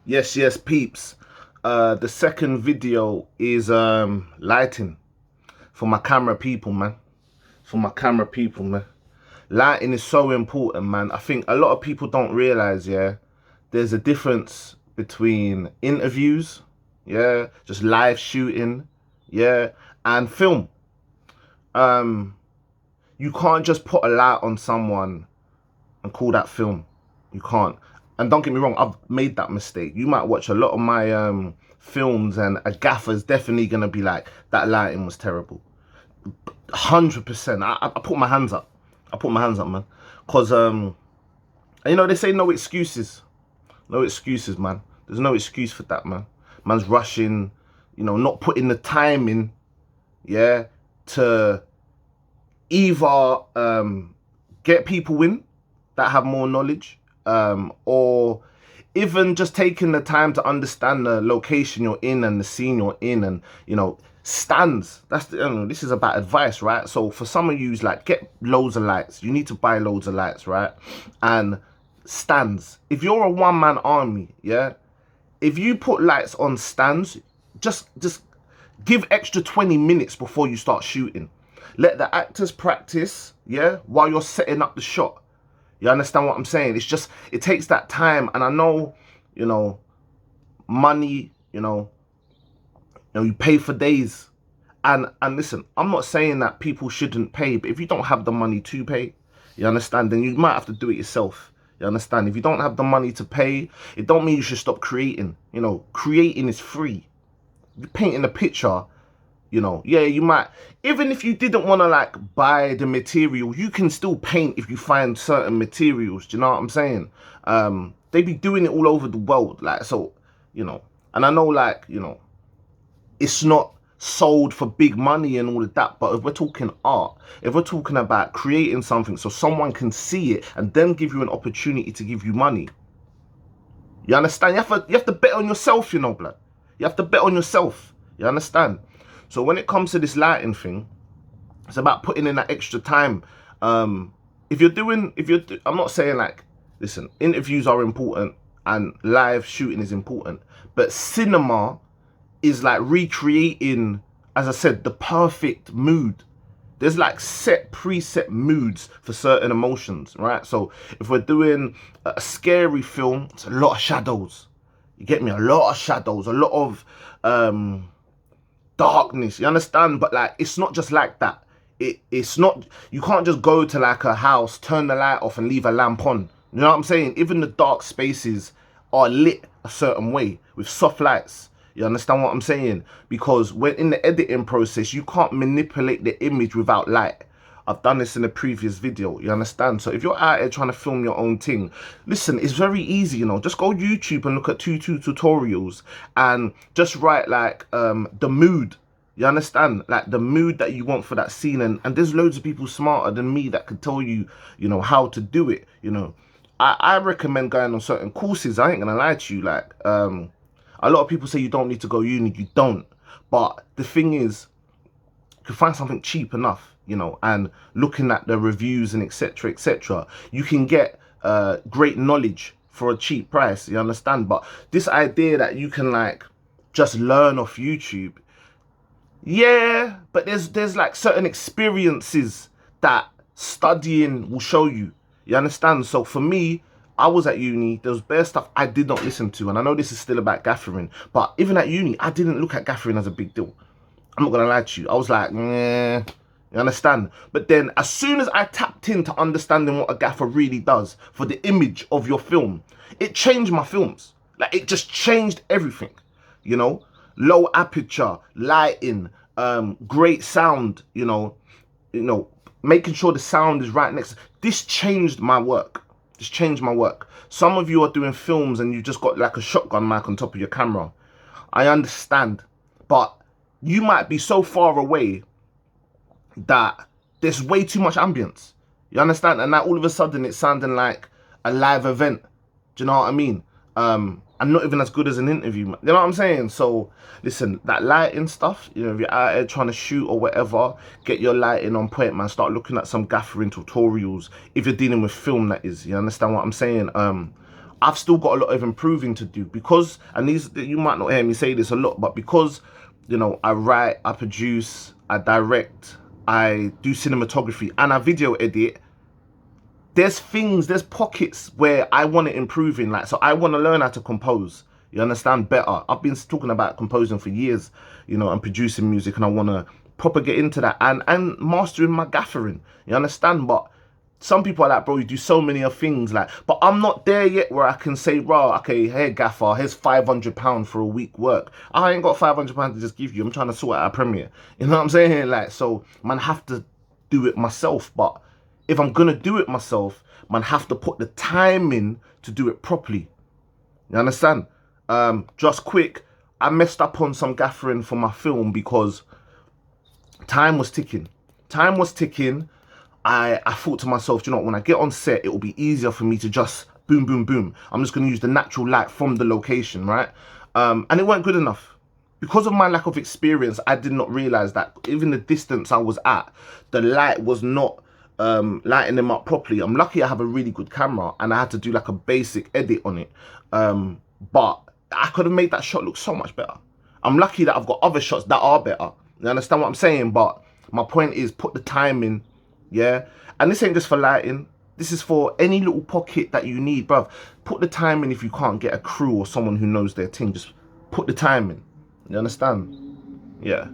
Yes, peeps. The second video is lighting for my camera people, man. For my camera people, man. Lighting is so important, man. I think a lot of people don't realize, yeah, there's a difference between interviews, yeah, just live shooting, yeah, and film. Um, you can't just put a light on someone and call that film. You can't. And don't get me wrong, I've made that mistake. You might watch a lot of my films and a gaffer's definitely gonna be like, that lighting was terrible. 100%. I put my hands up. I put my hands up, man. Cause you know they say no excuses. No excuses, man. There's no excuse for that, man. Man's rushing, you know, not putting the time in, yeah, to either get people in that have more knowledge, or even just taking the time to understand the location you're in and the scene you're in, and you know, stands. That's the, you know, this is about advice, right? So for some of you, like, get loads of lights. You need to buy loads of lights, right? And stands. If you're a one-man army, yeah, if you put lights on stands, just give extra 20 minutes before you start shooting. Let the actors practice, yeah, while you're setting up the shot. You understand what I'm saying? It's just, it takes that time. And I know, you know, money, you pay for days. And listen, I'm not saying that people shouldn't pay, but if you don't have the money to pay, you understand, then you might have to do it yourself. You understand? If you don't have the money to pay, it don't mean you should stop creating. You know, creating is free. You're painting a picture, you know, yeah, you might, even if you didn't want to like buy the material, you can still paint if you find certain materials. Do you know what I'm saying? They be doing it all over the world, like, so, you know, and I know, like, you know, it's not sold for big money and all of that, but if we're talking art, if we're talking about creating something so someone can see it and then give you an opportunity to give you money, you understand? You have to bet on yourself, you know, blood. You have to bet on yourself. You understand? So when it comes to this lighting thing, it's about putting in that extra time. I'm not saying, like, listen, interviews are important and live shooting is important, but cinema is like recreating, as I said, the perfect mood. There's like preset moods for certain emotions, right? So if we're doing a scary film, it's a lot of shadows. You get me? A lot of shadows, a lot of darkness. You understand? But like, it's not just like that. It's not. You can't just go to like a house, turn the light off, and leave a lamp on. You know what I'm saying? Even the dark spaces are lit a certain way with soft lights. You understand what I'm saying? Because when in the editing process, you can't manipulate the image without light. I've done this in a previous video, you understand? So if you're out here trying to film your own thing, listen, it's very easy, you know. Just go YouTube and look at two tutorials and just write like the mood. You understand? Like the mood that you want for that scene, and there's loads of people smarter than me that could tell you, you know, how to do it, you know. I recommend going on certain courses. I ain't gonna lie to you, like a lot of people say you don't need to go uni, you don't. But the thing is, you can find something cheap enough, you know, and looking at the reviews and etc., you can get great knowledge for a cheap price, you understand? But this idea that you can like just learn off YouTube, yeah, but there's like certain experiences that studying will show you. You understand? So for me, I was at uni, there was bare stuff I did not listen to. And I know this is still about gaffering, but even at uni, I didn't look at gaffering as a big deal. I'm not gonna lie to you. I was like, nah, you understand? But then as soon as I tapped into understanding what a gaffer really does for the image of your film, it changed my films. Like, it just changed everything, you know? Low aperture, lighting, great sound, making sure the sound is right next. This changed my work. This changed my work. Some of you are doing films and you just got like a shotgun mic on top of your camera. I understand, but you might be so far away that there's way too much ambience. You understand? And now all of a sudden it's sounding like a live event. Do you know what I mean? And not even as good as an interview. You know what I'm saying? So listen, that lighting stuff, you know, if you're out here trying to shoot or whatever, get your lighting on point, man. Start looking at some gaffering tutorials. If you're dealing with film, that is. You understand what I'm saying? I've still got a lot of improving to do because, and these, you might not hear me say this a lot, but because, you know, I write, I produce, I direct, I do cinematography, and I video edit, there's pockets where I want to improve in. Like, so I want to learn how to compose. You understand, better. I've been talking about composing for years, you know, and producing music, and I want to proper get into that and mastering my gaffering. You understand? But some people are like, bro, you do so many of things, like, but I'm not there yet where I can say, rah, okay, hey, gaffer, here's £500 for a week work. I ain't got £500 to just give you. I'm trying to sort out a premiere. You know what I'm saying? Like, so, man, have to do it myself. But if I'm gonna do it myself, man, have to put the time in to do it properly. You understand? Just quick, I messed up on some gaffering for my film because time was ticking. Time was ticking. I thought to myself, you know what, when I get on set, it will be easier for me to just boom, boom, boom. I'm just going to use the natural light from the location, right? And it weren't good enough. Because of my lack of experience, I did not realize that even the distance I was at, the light was not lighting them up properly. I'm lucky I have a really good camera and I had to do like a basic edit on it. But I could have made that shot look so much better. I'm lucky that I've got other shots that are better. You understand what I'm saying? But my point is, put the time in. Yeah, and this ain't just for lighting. This is for any little pocket that you need, bruv. Put the time in. If you can't get a crew or someone who knows their thing, just put the time in. You understand? Yeah.